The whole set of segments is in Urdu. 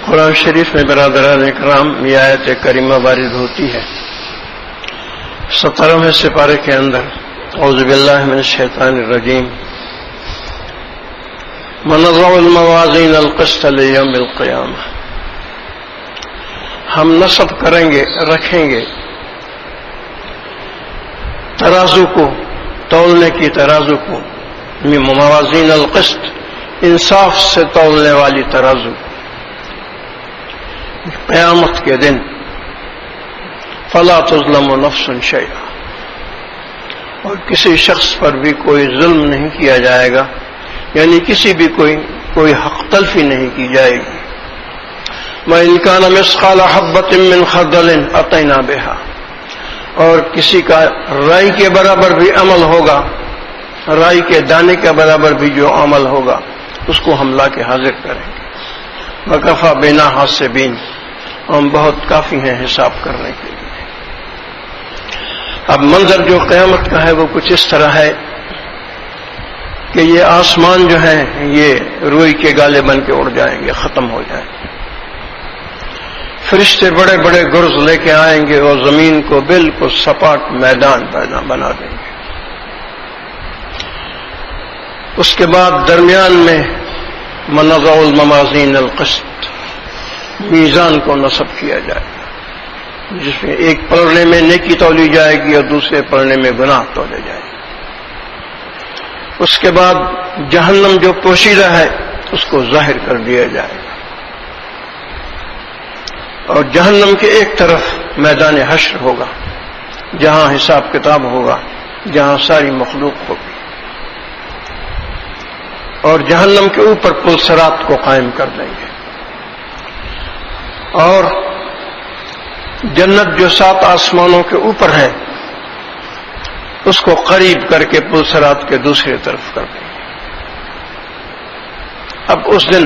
قرآن شریف میں برادران اکرام یہ آیت کریمہ وارد ہوتی ہے 17ویں سپارے کے اندر اعوذ باللہ من الشیطان الرجیم ونضع الموازین القسط لیوم القیامہ، ہم نصب کریں گے، رکھیں گے ترازو کو، تولنے کی ترازو کو، موازین القسط، انصاف سے تولنے والی ترازو، قیامت کے دن فلا تظلم نفس شیئا، اور کسی شخص پر بھی کوئی ظلم نہیں کیا جائے گا، یعنی کسی بھی کوئی حق تلفی نہیں کی جائے گی۔ وَإِنْ كَانَ مِثْقَالَ حَبَّةٍ مِّنْ خَرْدَلٍ أَتَيْنَا بِهَا، اور کسی کا رائی کے برابر بھی عمل ہوگا، رائی کے دانے کے برابر بھی جو عمل ہوگا اس کو ہم لا کے حاضر کریں گے۔ وَكَفَى بِنَا حَاسِبِينَ، ہم بہت کافی ہیں حساب کرنے کے لیے۔ اب منظر جو قیامت کا ہے وہ کچھ اس طرح ہے کہ یہ آسمان جو ہے یہ روئی کے گالے بن کے اڑ جائیں گے، ختم ہو جائیں گے، فرشتے بڑے بڑے گرز لے کے آئیں گے اور زمین کو بالکل سپاٹ میدان بنا دیں گے۔ اس کے بعد درمیان میں ونضع الموازین القسط، میزان کو نصب کیا جائے گا، جس میں ایک پلڑے میں نیکی تولی جائے گی اور دوسرے پلڑے میں گناہ تولے جائے گی۔ اس کے بعد جہنم جو پوشیدہ ہے اس کو ظاہر کر دیا جائے گا، اور جہنم کے ایک طرف میدان حشر ہوگا جہاں حساب کتاب ہوگا، جہاں ساری مخلوق ہوگی، اور جہنم کے اوپر پل صراط کو قائم کر دیں گے، اور جنت جو 7 آسمانوں کے اوپر ہے اس کو قریب کر کے پل صراط کے دوسری طرف کر دیں گے۔ اب اس دن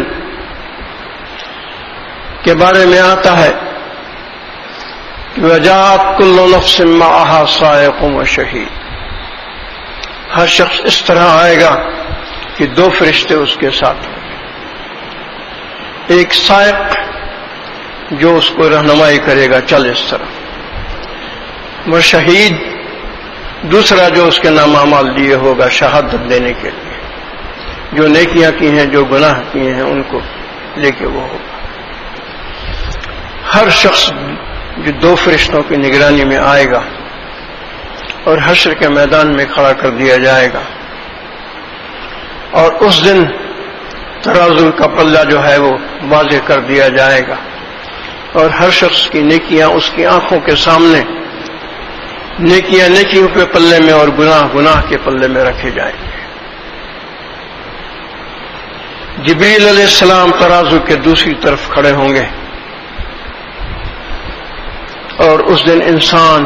کے بارے میں آتا ہے کہ وجاءت کل نفس معها سائق وشہید، ہر شخص اس طرح آئے گا کہ 2 فرشتے اس کے ساتھ ہوں گے، ایک سائق جو اس کو رہنمائی کرے گا چل اس طرف، وہ شہید دوسرا جو اس کے نام اعمال لیے ہوگا شہادت دینے کے لیے، جو نیکیاں کی ہیں جو گناہ کیے ہیں ان کو لے کے وہ ہوگا۔ ہر شخص جو 2 فرشتوں کی نگرانی میں آئے گا اور حشر کے میدان میں کھڑا کر دیا جائے گا، اور اس دن ترازو کا پلہ جو ہے وہ واضح کر دیا جائے گا، اور ہر شخص کی نیکیاں اس کی آنکھوں کے سامنے، نیکیاں نیکیوں کے پلے میں اور گناہ گناہ کے پلے میں رکھے جائیں گے۔ جبریل علیہ السلام ترازو کے دوسری طرف کھڑے ہوں گے، اور اس دن انسان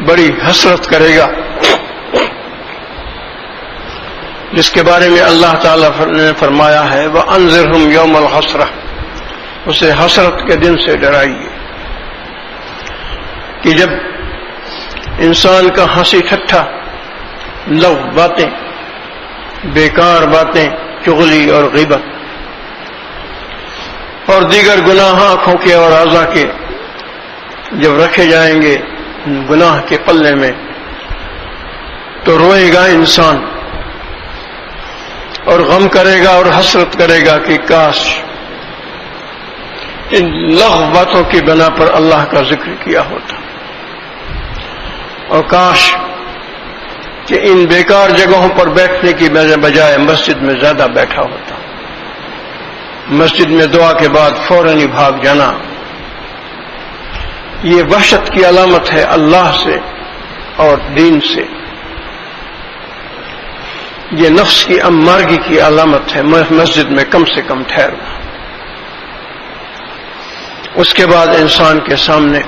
بڑی حسرت کرے گا، جس کے بارے میں اللہ تعالیٰ نے فرمایا ہے وَأَنذِرْهُمْ يَوْمَ الْحَسْرَةِ، اسے حسرت کے دن سے ڈرائیے کہ جب انسان کا ہنسی ٹھٹھا، لغو باتیں، بیکار باتیں، چغلی اور غیبت اور دیگر گناہ آنکھوں کے اور اعضاء کے جب رکھے جائیں گے گناہ کے پلے میں، تو روئے گا انسان اور غم کرے گا اور حسرت کرے گا کہ کاش ان لغو باتوں کی بنا پر اللہ کا ذکر کیا ہوتا، اور کاش کہ ان بیکار جگہوں پر بیٹھنے کی بجائے مسجد میں زیادہ بیٹھا ہوتا، مسجد میں دعا کے بعد فوراً ہی بھاگ جانا۔ یہ وحشت کی علامت ہے اللہ سے اور دین سے، یہ نفس کی امارگی کی علامت ہے، مسجد میں کم سے کم ٹھہرنا۔ اس کے بعد انسان کے سامنے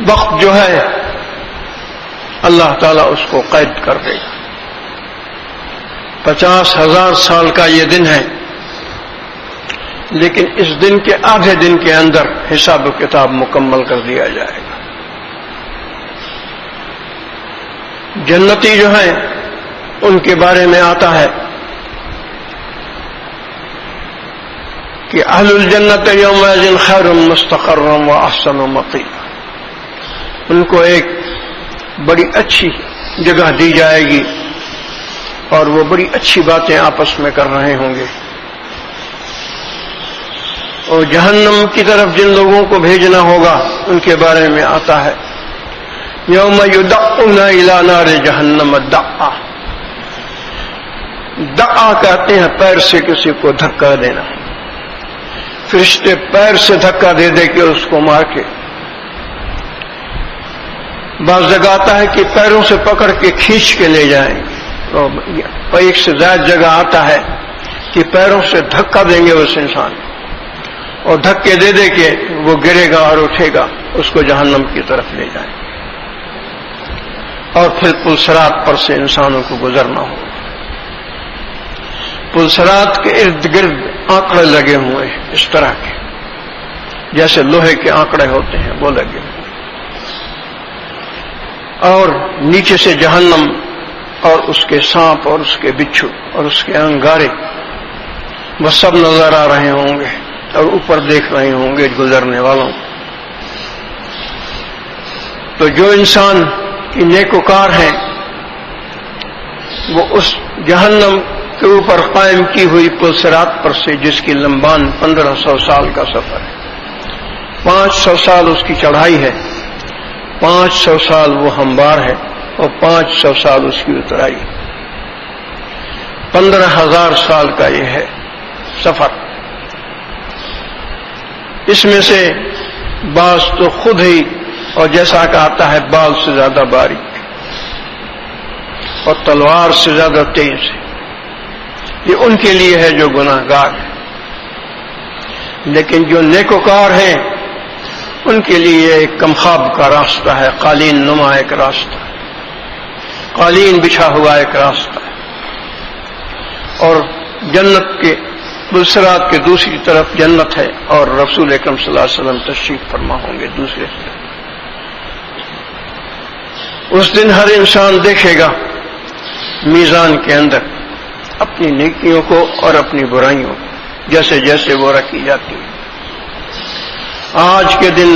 وقت جو ہے اللہ تعالیٰ اس کو قید کر دے گا۔ 50,000 سال کا یہ دن ہے، لیکن اس دن کے آدھے دن کے اندر حساب و کتاب مکمل کر دیا جائے گا۔ جنتی جو ہیں ان کے بارے میں آتا ہے کہ اہل الجنت یومئذ خیر مستقرا واحسن مقیلا، ان کو ایک بڑی اچھی جگہ دی جائے گی اور وہ بڑی اچھی باتیں آپس میں کر رہے ہوں گے. اور جہنم کی طرف جن لوگوں کو بھیجنا ہوگا ان کے بارے میں آتا ہے یوم یدعون الی نار جہنم دعا. دعا کہتے ہیں پیر سے کسی کو دھکا دینا. فرشتے پیر سے دھکا دے دے کے اس کو مار کے، بعض جگہ آتا ہے کہ پیروں سے پکڑ کے کھینچ کے لے جائیں گے، اور ایک سے زائد جگہ آتا ہے کہ پیروں سے دھکا دیں گے اس انسان اور دھکے دے دے کے وہ گرے گا اور اٹھے گا، اس کو جہنم کی طرف لے جائیں گے. اور پھر پل صراط پر سے انسانوں کو گزرنا ہوگا. پل صراط کے ارد گرد آنکڑے لگے ہوئے ہیں اس طرح کے، جیسے لوہے کے آنکڑے ہوتے ہیں وہ لگے ہوئے، اور نیچے سے جہنم اور اس کے سانپ اور اس کے بچھو اور اس کے انگارے وہ سب نظر آ رہے ہوں گے اور اوپر دیکھ رہے ہوں گے گزرنے والوں. تو جو انسان کی نیکوکار ہیں وہ اس جہنم کے اوپر قائم کی ہوئی پل صراط پر سے، جس کی لمبان 1500 سال کا سفر ہے، 500 سال اس کی چڑھائی ہے، 500 سال وہ ہموار ہے، اور 500 سال اس کی اترائی، 15,000 سال کا یہ ہے سفر. اس میں سے بعض تو خود ہی، اور جیسا کہ آتا ہے بال سے زیادہ باریک اور تلوار سے زیادہ تیز ہے. یہ ان کے لیے ہے جو گناہ گار ہیں، لیکن جو نیکوکار ہیں ان کے لیے ایک کمخاب کا راستہ ہے، قالین نما ایک راستہ، قالین بچھا ہوا ایک راستہ ہے. اور جنت کے پل صراط کے دوسری طرف جنت ہے، اور رسول اکرم صلی اللہ علیہ وسلم تشریف فرما ہوں گے دوسرے طرف. اس دن ہر انسان دیکھے گا میزان کے اندر اپنی نیکیوں کو اور اپنی برائیوں کو، جیسے جیسے وہ رکھی جاتی ہیں. آج کے دن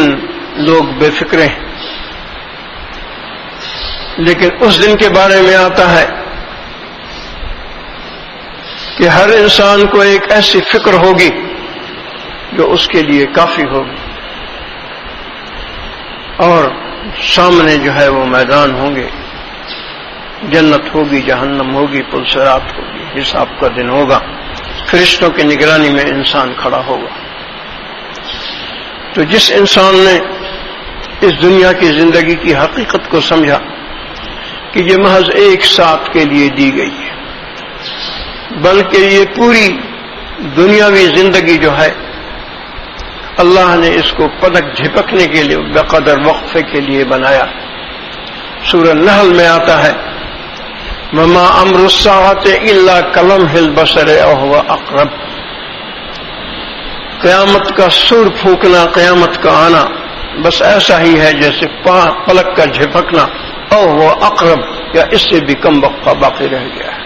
لوگ بے فکر ہیں، لیکن اس دن کے بارے میں آتا ہے کہ ہر انسان کو ایک ایسی فکر ہوگی جو اس کے لیے کافی ہوگی، اور سامنے جو ہے وہ میدان ہوں گے، جنت ہوگی، جہنم ہوگی، پل صراط ہوگی، حساب کا دن ہوگا، فرشتوں کی نگرانی میں انسان کھڑا ہوگا. تو جس انسان نے اس دنیا کی زندگی کی حقیقت کو سمجھا کہ یہ محض ایک ساتھ کے لیے دی گئی ہے، بلکہ یہ پوری دنیاوی زندگی جو ہے اللہ نے اس کو پلک جھپکنے کے لیے بقدر وقفے کے لیے بنایا. سورہ نحل میں آتا ہے وما امر الساعۃ الا کلمح البصر او هو اقرب. قیامت کا سور پھونکنا، قیامت کا آنا بس ایسا ہی ہے جیسے پلک کا جھپکنا، او وہ اقرب، یا اس سے بھی کم وقفہ باقی رہ گیا ہے.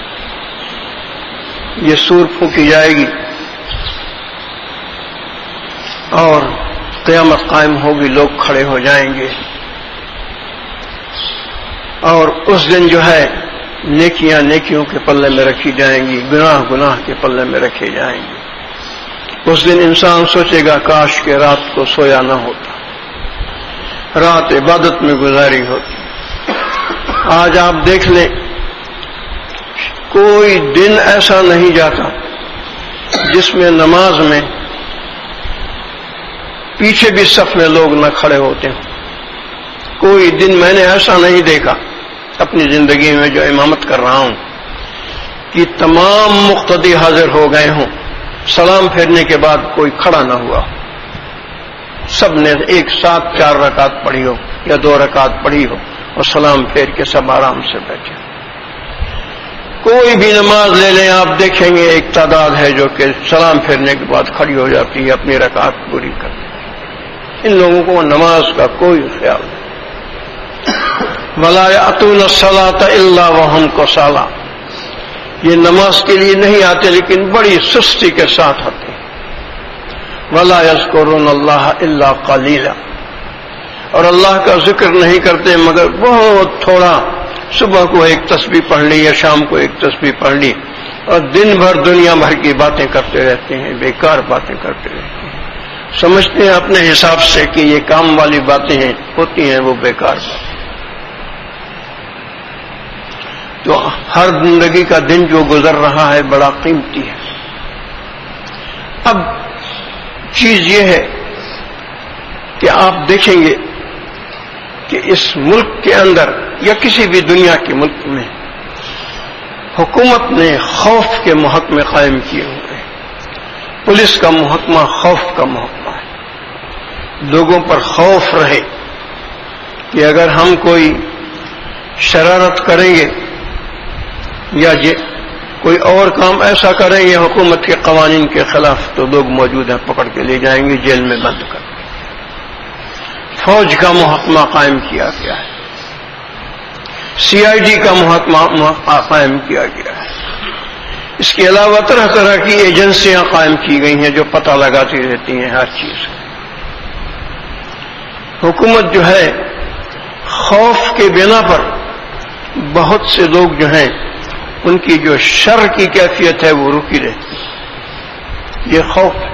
یہ سور پھونکی جائے گی اور قیامت قائم ہوگی، لوگ کھڑے ہو جائیں گے، اور اس دن جو ہے نیکیاں نیکیوں کے پلے میں رکھی جائیں گی، گناہ گناہ کے پلے میں رکھے جائیں گے. اس دن انسان سوچے گا کاش کہ رات کو سویا نہ ہوتا، رات عبادت میں گزاری ہوتی. آج آپ دیکھ لیں کوئی دن ایسا نہیں جاتا جس میں نماز میں پیچھے بھی صف میں لوگ نہ کھڑے ہوتے ہوں. کوئی دن میں نے ایسا نہیں دیکھا اپنی زندگی میں جو امامت کر رہا ہوں کہ تمام مقتدی حاضر ہو گئے ہوں، سلام پھیرنے کے بعد کوئی کھڑا نہ ہوا، سب نے ایک ساتھ 4 رکعت پڑھی ہو یا 2 رکعت پڑھی ہو اور سلام پھیر کے سب آرام سے بیٹھے. کوئی بھی نماز لے لیں آپ دیکھیں گے ایک تعداد ہے جو کہ سلام پھیرنے کے بعد کھڑی ہو جاتی ہے اپنی رکعت پوری کرنے. ان لوگوں کو نماز کا کوئی خیال نہیں. وَلَا يَأْتُونَ الصَّلَاةَ إِلَّا وَهُمْ كُسَالَىٰ. یہ نماز کے لیے نہیں آتے لیکن بڑی سستی کے ساتھ آتے ہیں. وَلَا يَذْكُرُونَ اللَّهَ إِلَّا قَلِيلًا، اور اللہ کا ذکر نہیں کرتے مگر بہت تھوڑا. صبح کو ایک تسبیح پڑھ لی یا شام کو ایک تسبیح پڑھ لی، اور دن بھر دنیا بھر کی باتیں کرتے رہتے ہیں، بیکار باتیں کرتے رہتے ہیں. سمجھتے ہیں اپنے حساب سے کہ یہ کام والی باتیں ہیں، ہوتی ہیں وہ بیکار باتیں. تو ہر زندگی کا دن جو گزر رہا ہے بڑا قیمتی ہے. اب چیز یہ ہے کہ آپ دیکھیں گے کہ اس ملک کے اندر یا کسی بھی دنیا کے ملک میں حکومت نے خوف کے محکمے قائم کیے ہوئے ہیں. پولیس کا محکمہ خوف کا محکمہ ہے. لوگوں پر خوف رہے کہ اگر ہم کوئی شرارت کریں گے یا کوئی اور کام ایسا کریں گے حکومت کے قوانین کے خلاف تو لوگ موجود ہیں، پکڑ کے لے جائیں گے، جیل میں بند کر. فوج کا محکمہ قائم کیا گیا ہے، CID کا محکمہ قائم کیا گیا ہے. اس کے علاوہ طرح طرح کی ایجنسیاں قائم کی گئی ہیں جو پتہ لگاتی رہتی ہیں ہر چیز کا. حکومت جو ہے خوف کے بنا پر بہت سے لوگ جو ہیں ان کی جو شر کی کیفیت ہے وہ رکی رہتی ہے. یہ خوف ہے.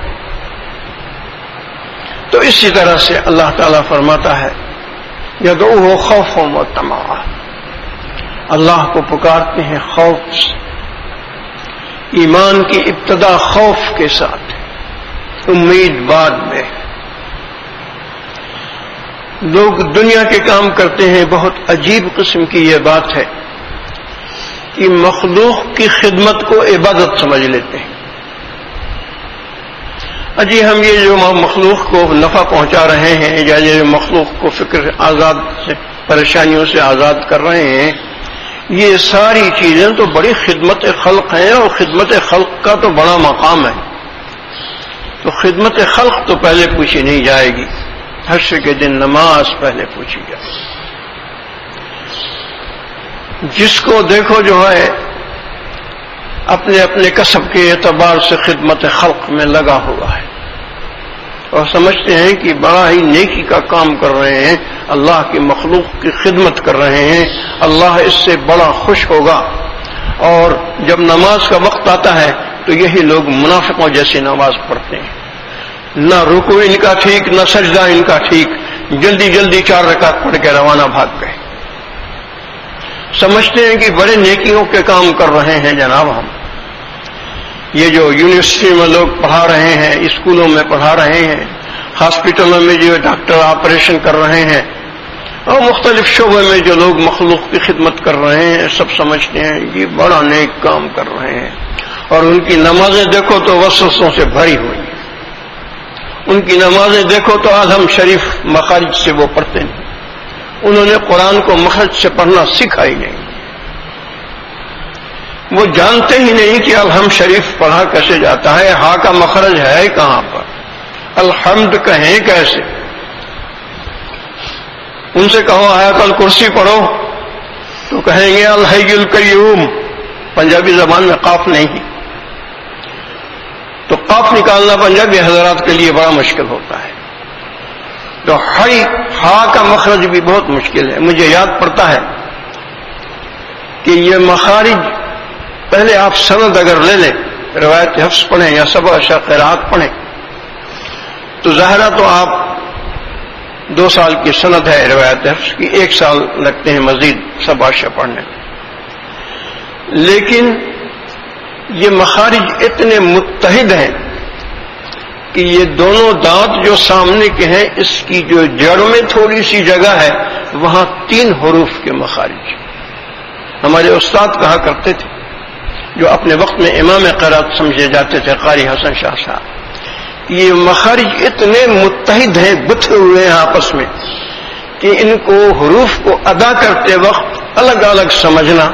تو اسی طرح سے اللہ تعالیٰ فرماتا ہے یدعوہ خوفا وطمعا، اللہ کو پکارتے ہیں خوف سے. ایمان کی ابتدا خوف کے ساتھ، امید بعد میں. لوگ دنیا کے کام کرتے ہیں. بہت عجیب قسم کی یہ بات ہے کہ مخلوق کی خدمت کو عبادت سمجھ لیتے ہیں. اجی ہم یہ جو مخلوق کو نفع پہنچا رہے ہیں یا یہ مخلوق کو فکر آزاد سے پریشانیوں سے آزاد کر رہے ہیں، یہ ساری چیزیں تو بڑی خدمت خلق ہیں، اور خدمت خلق کا تو بڑا مقام ہے. تو خدمت خلق تو پہلے پوچھی نہیں جائے گی. حشر کے دن نماز پہلے پوچھی جائے. جس کو دیکھو جو ہے اپنے اپنے کسب کے اعتبار سے خدمت خلق میں لگا ہوا ہے اور سمجھتے ہیں کہ بڑا ہی نیکی کا کام کر رہے ہیں، اللہ کی مخلوق کی خدمت کر رہے ہیں، اللہ اس سے بڑا خوش ہوگا. اور جب نماز کا وقت آتا ہے تو یہی لوگ منافقوں جیسی نماز پڑھتے ہیں. نہ رکوع ان کا ٹھیک، نہ سجدہ ان کا ٹھیک، جلدی جلدی 4 رکعت پڑھ کے روانہ بھاگ گئے. سمجھتے ہیں کہ بڑے نیکیوں کے کام کر رہے ہیں جناب. ہم یہ جو یونیورسٹی میں لوگ پڑھا رہے ہیں، اسکولوں میں پڑھا رہے ہیں، ہاسپٹلوں میں جو ڈاکٹر آپریشن کر رہے ہیں، اور مختلف شعبوں میں جو لوگ مخلوق کی خدمت کر رہے ہیں، سب سمجھتے ہیں یہ بڑا نیک کام کر رہے ہیں. اور ان کی نمازیں دیکھو تو وسوسوں سے بھری ہوئی ہیں. ان کی نمازیں دیکھو تو الحم شریف مخارج سے وہ پڑھتے نہیں. انہوں نے قرآن کو مخرج سے پڑھنا سیکھا ہی نہیں. وہ جانتے ہی نہیں کہ الحم شریف پڑھا کیسے جاتا ہے، ہا کا مخرج ہے کہاں پر، الحمد کہیں کیسے. ان سے کہو آیت الکرسی پڑھو تو کہیں گے الحی القیوم. پنجابی زبان میں قاف نہیں، تو قاف نکالنا پنجابی حضرات کے لیے بڑا مشکل ہوتا ہے. تو ہا کا مخرج بھی بہت مشکل ہے. مجھے یاد پڑتا ہے کہ یہ مخارج پہلے آپ سند اگر لے لیں، روایت حفظ پڑھیں یا سبع اشر قراءت پڑھیں تو ظاہرہ تو آپ 2 سال کی سند ہے روایت حفظ کی، 1 سال لگتے ہیں مزید سبع اشر پڑھنے میں. لیکن یہ مخارج اتنے متحد ہیں کہ یہ دونوں دانت جو سامنے کے ہیں اس کی جو جڑ میں تھوڑی سی جگہ ہے وہاں 3 حروف کے مخارج. ہمارے استاد کہا کرتے تھے جو اپنے وقت میں امام قرات سمجھے جاتے تھے، قاری حسن شاہ صاحب، یہ مخارج اتنے متحد ہیں، گتھے ہوئے ہیں آپس میں، کہ ان کو حروف کو ادا کرتے وقت الگ الگ سمجھنا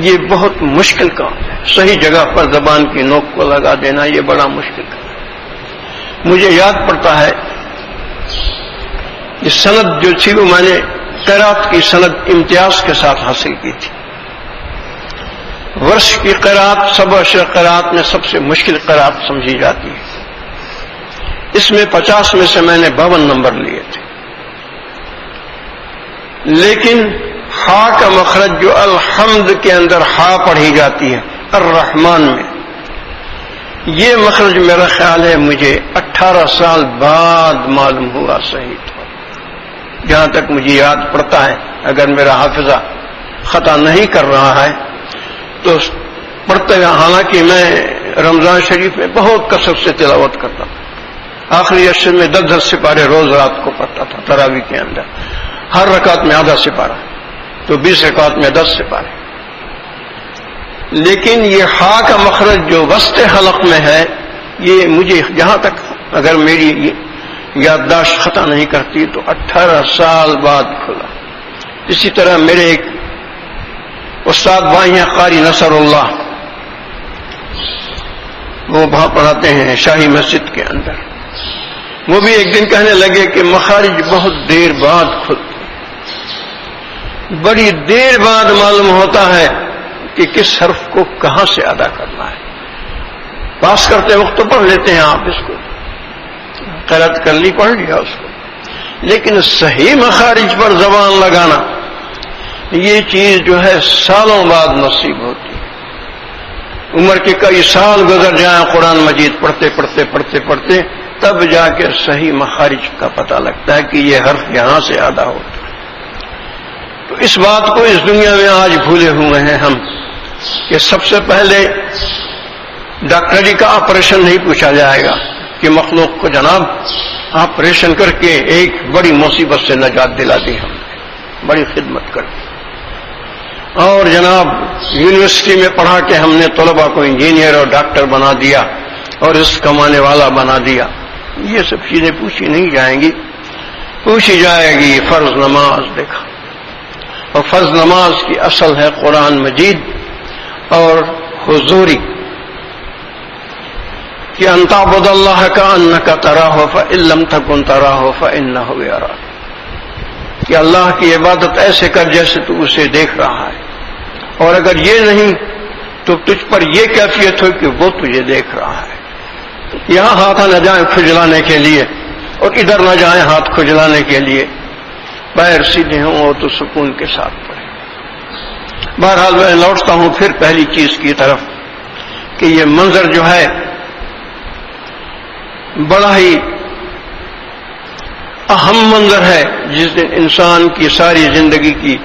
یہ بہت مشکل کام ہے. صحیح جگہ پر زبان کی نوک کو لگا دینا یہ بڑا مشکل کام ہے. مجھے یاد پڑتا ہے یہ سند جو تھی وہ میں نے قرات کی سند امتیاز کے ساتھ حاصل کی تھی. ورش کی قرات سبع اشر قرات میں سب سے مشکل قرات سمجھی جاتی ہے. اس میں 50 میں سے میں نے 52 نمبر لیے تھے، لیکن ہا کا مخرج جو الحمد کے اندر ہا پڑھی جاتی ہے الرحمن میں، یہ مخرج میرا خیال ہے مجھے 18 سال بعد معلوم ہوا صحیح تھا، جہاں تک مجھے یاد پڑتا ہے، اگر میرا حافظہ خطا نہیں کر رہا ہے تو پڑھتے گا، حالانکہ میں رمضان شریف میں بہت کثرت سے تلاوت کرتا تھا، آخری عشر میں 10 سپارے روز رات کو پڑھتا تھا تراویح کے اندر، ہر رکعت میں آدھا سپارہ، تو 20 رکعت میں 10 سپارے، لیکن یہ ہا کا مخرج جو وسط حلق میں ہے، یہ مجھے جہاں تک اگر میری یادداشت خطا نہیں کرتی تو 18 سال بعد کھلا۔ اسی طرح میرے ایک استاد بھائی ہیں قاری نصر اللہ، وہ وہاں پڑھاتے ہیں شاہی مسجد کے اندر، وہ بھی ایک دن کہنے لگے کہ مخارج بہت دیر بعد کھلتے، بڑی دیر بعد معلوم ہوتا ہے کہ کس حرف کو کہاں سے ادا کرنا ہے۔ پاس کرتے وقت تو پڑھ لیتے ہیں آپ، اس کو قرأت کر لی، پڑھ لیا اس کو، لیکن صحیح مخارج پر زبان لگانا یہ چیز جو ہے سالوں بعد نصیب ہوتی ہے۔ عمر کے کئی سال گزر جائیں قرآن مجید پڑھتے پڑھتے پڑھتے پڑھتے، تب جا کے صحیح مخارج کا پتہ لگتا ہے کہ یہ حرف یہاں سے ادا ہوتا ہے۔ تو اس بات کو اس دنیا میں آج بھولے ہوئے ہیں ہم کہ سب سے پہلے ڈاکٹری کا آپریشن نہیں پوچھا جائے گا کہ مخلوق کو جناب آپریشن کر کے ایک بڑی مصیبت سے نجات دلا دی ہم نے، بڑی خدمت کر دی، اور جناب یونیورسٹی میں پڑھا کے ہم نے طلباء کو انجینئر اور ڈاکٹر بنا دیا اور اس کمانے والا بنا دیا، یہ سب چیزیں پوچھی نہیں جائیں گی، پوچھی جائے گی فرض نماز۔ دیکھا، اور فرض نماز کی اصل ہے قرآن مجید اور حضوری، کہ ان تعبد اللہ کأنک تراہ فإن لم تکن تراہ فإنہ یراک، کہ اللہ کی عبادت ایسے کر جیسے تو اسے دیکھ رہا ہے، اور اگر یہ نہیں تو تجھ پر یہ کیفیت ہو کہ وہ تجھے دیکھ رہا ہے۔ یہاں ہاتھ نہ جائیں کھجلانے کے لیے اور ادھر نہ جائیں ہاتھ کھجلانے کے لیے، پیر سیدھے ہوں اور تو سکون کے ساتھ پڑھیں۔ بہرحال میں لوٹتا ہوں پھر پہلی چیز کی طرف کہ یہ منظر جو ہے بڑا ہی اہم منظر ہے، جس دن انسان کی ساری زندگی کی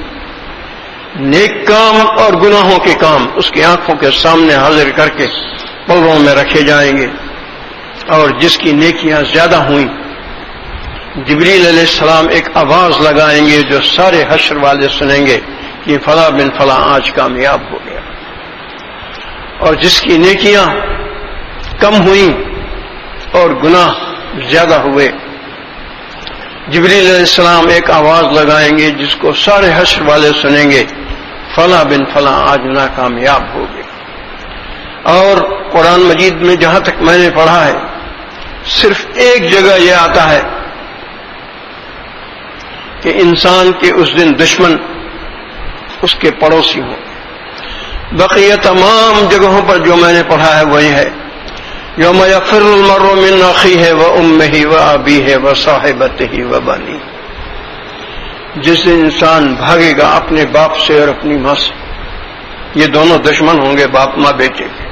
نیک کام اور گناہوں کے کام اس کی آنکھوں کے سامنے حاضر کر کے پلوں میں رکھے جائیں گے، اور جس کی نیکیاں زیادہ ہوئیں جبریل علیہ السلام ایک آواز لگائیں گے جو سارے حشر والے سنیں گے کہ فلاں بن فلاں آج کامیاب ہو گیا، اور جس کی نیکیاں کم ہوئیں اور گناہ زیادہ ہوئے جبریل علیہ السلام ایک آواز لگائیں گے جس کو سارے حشر والے سنیں گے، فلاں بن فلاں آج ناکامیاب ہو گیا۔ اور قرآن مجید میں جہاں تک میں نے پڑھا ہے صرف ایک جگہ یہ آتا ہے کہ انسان کے اس دن دشمن اس کے پڑوسی ہوں، بقیہ تمام جگہوں پر جو میں نے پڑھا ہے وہی ہے یوم یفر المرء من اخیہ وامہ وابیہ وصاحبتہ وبنیہ، جس دن انسان بھاگے گا اپنے باپ سے اور اپنی ماں سے، یہ دونوں دشمن ہوں گے باپ ماں بیٹے کے،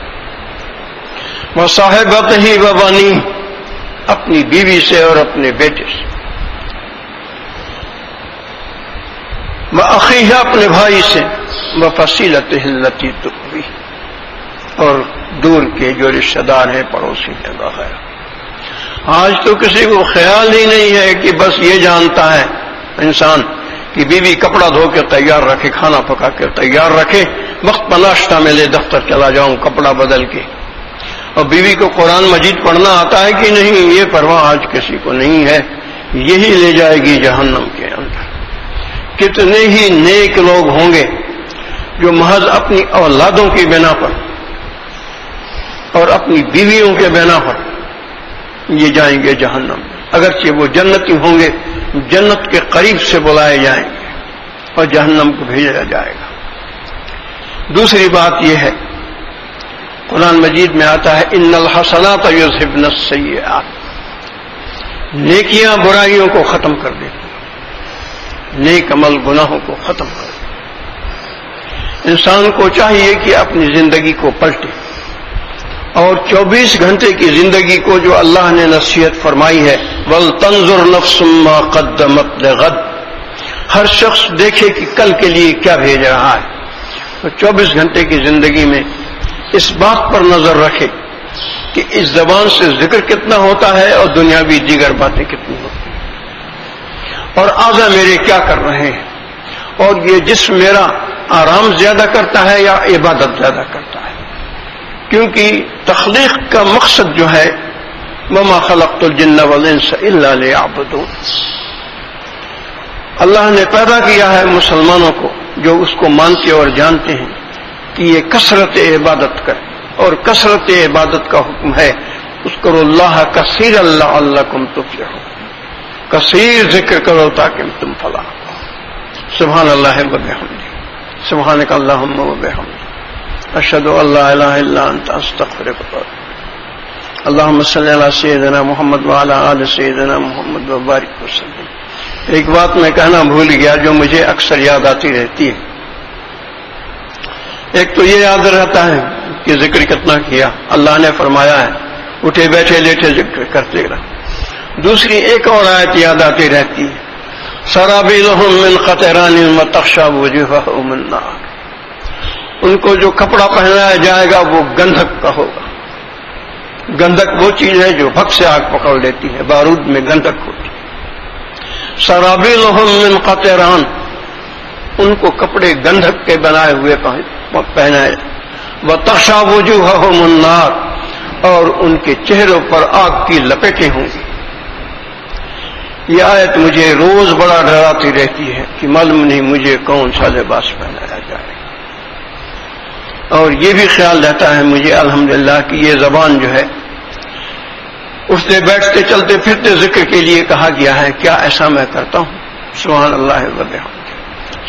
وصاحبتہ وبنیہ، اپنی بیوی سے اور اپنے بیٹے سے، وأخیہ، اپنے بھائی سے، وفصیلتہ التی تؤویہ، اور دور کے جو رشتہ دار ہیں پڑوسی ہیں وغیرہ۔ آج تو کسی کو خیال ہی نہیں ہے کہ بس یہ جانتا ہے انسان کہ بیوی کپڑا دھو کے تیار رکھے، کھانا پکا کے تیار رکھے، وقت پر ناشتہ میں لے دفتر چلا جاؤں کپڑا بدل کے، اور بیوی کو قرآن مجید پڑھنا آتا ہے کہ نہیں یہ پرواہ آج کسی کو نہیں ہے، یہی لے جائے گی جہنم کے اندر۔ کتنے ہی نیک لوگ ہوں گے جو محض اپنی اولادوں کی بنا پر اور اپنی بیویوں کے بنا پر یہ جائیں گے جہنم، اگرچہ وہ جنتی ہوں گے، جنت کے قریب سے بلائے جائیں گے اور جہنم کو بھیجا جائے گا۔ دوسری بات یہ ہے قرآن مجید میں آتا ہے ان الحسنات یذہبن السیئات، نیکیاں برائیوں کو ختم کر دیتی ہیں، نیک عمل گناہوں کو ختم کر دیتی ہیں۔ انسان کو چاہیے کہ اپنی زندگی کو پلٹے اور 24 گھنٹے کی زندگی کو جو اللہ نے نصیحت فرمائی ہے وَلْتَنْظُرْ نَفْسٌ مَّا قَدَّمَتْ لِغَدٍ، ہر شخص دیکھے کہ کل کے لیے کیا بھیج رہا ہے، تو 24 گھنٹے کی زندگی میں اس بات پر نظر رکھے کہ اس زبان سے ذکر کتنا ہوتا ہے اور دنیاوی دیگر باتیں کتنی ہوتی ہیں، اور اعضاء میرے کیا کر رہے ہیں، اور یہ جسم میرا آرام زیادہ کرتا ہے یا عبادت زیادہ کرتا ہے، کیونکہ تخلیق کا مقصد جو ہے وَمَا خَلَقْتُ الْجِنَّ وَالْإِنسَ إِلَّا لِيَعْبُدُونِ، اللہ نے پیدا کیا ہے مسلمانوں کو جو اس کو مانتے اور جانتے ہیں کہ یہ کثرت عبادت کرے، اور کثرت عبادت کا حکم ہے اذکروا اللہ کثیرا لعلکم تفلحون، کثیر ذکر کرو تاکہ تم فلاح پاؤ۔ سبحان اللہ وبحمدہ، سبحانک اللہم وبحمدک، اشہد ان لا الہ الا انت استغفرک واتوب الیک۔ اللہم صلی علی سیدنا محمد وعلی آل سیدنا محمد وبارک وسلم۔ ایک بات میں کہنا بھول گیا جو مجھے اکثر یاد آتی رہتی ہے، ایک تو یہ یاد رہتا ہے کہ ذکر کتنا کیا، اللہ نے فرمایا ہے اٹھے بیٹھے لیٹے ذکر کرتے رہو۔ دوسری ایک اور آیت یاد آتی رہتی ہے سرابیلہم من قطران وتغشی وجوہہم النار، ان کو جو کپڑا پہنایا جائے گا وہ گندھک کا ہوگا۔ گندھک وہ چیز ہے جو بھگ سے آگ پکڑ لیتی ہے، بارود میں گندھک ہوتی ہے۔ سرابیلہم من قطران، ان کو کپڑے گندھک کے بنائے ہوئے پہنائے، وتغشی وجوہہم النار، اور ان کے چہروں پر آگ کی لپیٹیں ہوں گی۔ یہ آیت مجھے روز بڑا ڈراتی رہتی ہے کہ معلوم نہیں مجھے کون سا لباس پہنایا جائے، اور یہ بھی خیال رہتا ہے مجھے الحمدللہ کہ یہ زبان جو ہے اٹھتے بیٹھتے چلتے پھرتے ذکر کے لیے کہا گیا ہے، کیا ایسا میں کرتا ہوں؟ سبحان اللہ وبحمدہ،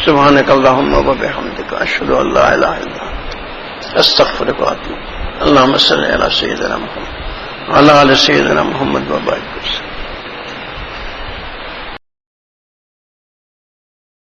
سبحانک اللہم وبحمدک، اشہد ان لا الہ الا انت استغفرک واتوب الیک۔ اللہم صلی علی سیدنا محمد وعلی آل سیدنا محمد وبارک وسلم۔